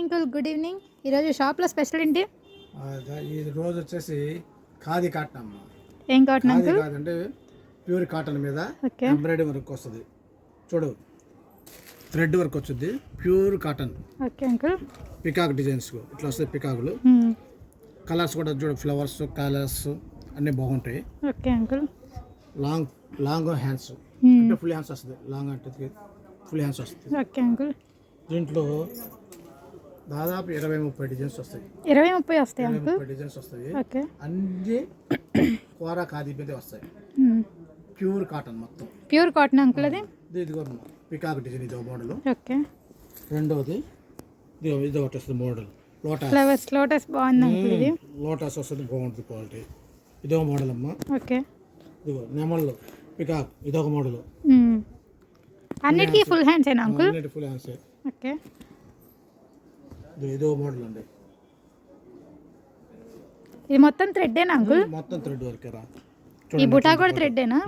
Uncle, good evening. ఈరోజు షాప్లో special ఏంటి? ఈ రోజు వచ్చేసి ఖాదీ కాటన్ అమ్మ. ఏం కాటన్ అంకుల్? అంటే ప్యూర్ కాటన్ మీద ఎంబ్రాయిడరీ వర్క్ వస్తుంది. చూడు, థ్రెడ్ వర్క్ వచ్చింది, pure cotton. Okay uncle. Peacock designs ఇట్లా వస్తాయి, పికాకులు. కలర్స్ కూడా చూడు, ఫ్లవర్స్ కలర్స్ అన్నీ బాగుంటాయి. Okay uncle. Long long hands అంటే ఫుల్ హ్యాండ్స్ వస్తుంది, లాంగ్ అంటే ఫుల్ హ్యాండ్స్ వస్తుంది. Okay uncle. దీంట్లో దాదాపు 20-30 డిజైన్స్ వస్తాయి. 20-30 వస్తాయి అంకుల్. 20-30 డిజైన్స్ వస్తాయి. ఓకే. అన్ని కోరా ఖాదీ మీదే వస్తాయి. ప్యూర్ కాటన్ మొత్తం. Pure cotton uncle. అది ఇదిగో పికాక్ డిజైన్, ఇదో మోడల్. ఓకే. రెండోది ఇది ఒకటి వస్తుంది మోడల్, లోటస్ ఫ్లవర్స్. లోటస్ బాగుంది అంకుల్. ఇది లోటస్ వస్తుంది, బాగుంటుంది క్వాలిటీ. ఇదో మోడల్ అమ్మ. ఓకే. ఇదిగో నెమళ్ళు పికాక్, ఇదొక మోడల్. అన్నిటికీ ఫుల్ హ్యాండ్స్ ఏనా అంకుల్? అన్నిటి ఫుల్ హ్యాండ్స్. ఓకే. ఇదో మోడల్ అండి. ఇది మొత్తం థ్రెడ్డేనా అంకుల్? మొత్తం థ్రెడ్ వర్క్ రా. ఈ బుటా కూడా థ్రెడ్డేనా?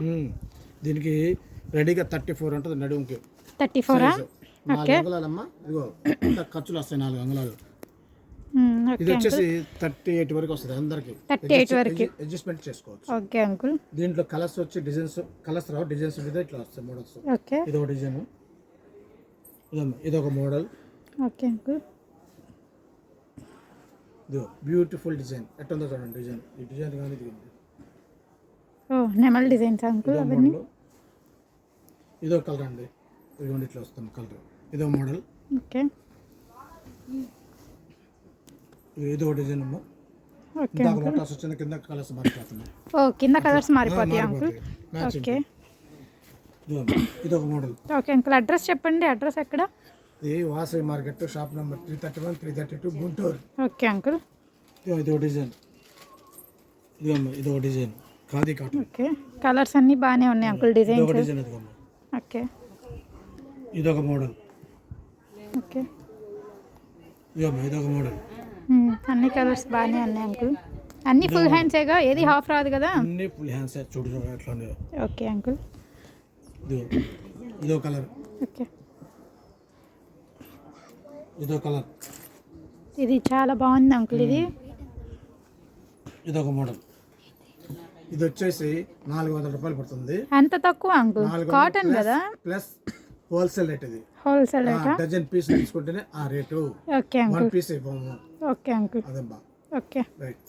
దీనికి రెడీగా 34 ఉంటుంది నడుముకి. 34ఆ? ఓకే. 4 అంగుళాలమ్మా. ఇదిగో ఇంత ఖర్చులు వస్తాయి, 4 అంగుళాలు. ఇది వచ్చేసి 38 వరకు వస్తుంది అందరికి. 38 వరకు అడ్జస్ట్మెంట్ చేసుకోవచ్చు. Okay uncle. దీంట్లో కలర్స్ వచ్చి డిజైన్స్, కలర్స్ రావు, డిజైన్స్ మీద ఇట్లా వస్తాయి మోడల్స్. ఓకే. ఇదొక డిజైన్, ఇదొక మోడల్. Okay uncle. ఇది బ్యూటిఫుల్ డిజైన్, ఎట్టుందో చూడండి డిజైన్. ఈ డిజైన్ కానీ ఇది నెమల్ డిజైన్స్ అంకుల్. అవన్నీ ఇదో కలర్ అండి, ఇదిగోండి ఇట్లా వస్తుంది కలర్. ఇదో మోడల్. ఓకే. ఇదో డిజైన్ అమ్మా. ఓకే. లోటస్ వచ్చింది, కింద కలర్స్ మారిపోతున్నాయి. కింద కలర్స్ మారిపోతాయి అంకుల్. ఓకే. ఇదొక మోడల్. Okay uncle. అడ్రస్ చెప్పండి. అడ్రస్ ఎక్కడ? ఇది Vasavi market, shop number 331, 332, Guntur. Okay uncle. ఇదో డిజైన్, ఇదో design khadi cotton. Okay. Colours అన్నీ బాగానే ఉన్నాయి అంకుల్. Design design. ఓకే. ఇదొక మోడల్. ఓకే. ఇదొక మోడల్. అన్ని కలర్స్ బాగానే ఉన్నాయి అంకుల్. అన్ని ఫుల్ హ్యాండ్సేగా, ఏది హాఫ్ రాదు కదా? అన్ని ఫుల్ హ్యాండ్స్. చూడు ఎట్లా ఉంది. Okay uncle. ఇదో కలర్. ఓకే. ఇదో కలర్. ఇది చాలా బాగుంది అంకుల్. ఇది ఇదొక మోడల్. ఇది వచ్చేసి 400 రూపాయలు పడుతుంది. అంత తక్కువ అంకుల్? కాటన్ కదా, ప్లస్ హోల్సేల్ రేట్. ఇది హోల్సేల్ రేట్. డజన్ పీస్ తీసుకుంటేనే ఆ రేటు. Okay uncle. 1 పీస్ ఇవ్వము. Okay uncle. అదేమ్మా. ఓకే. రైట్.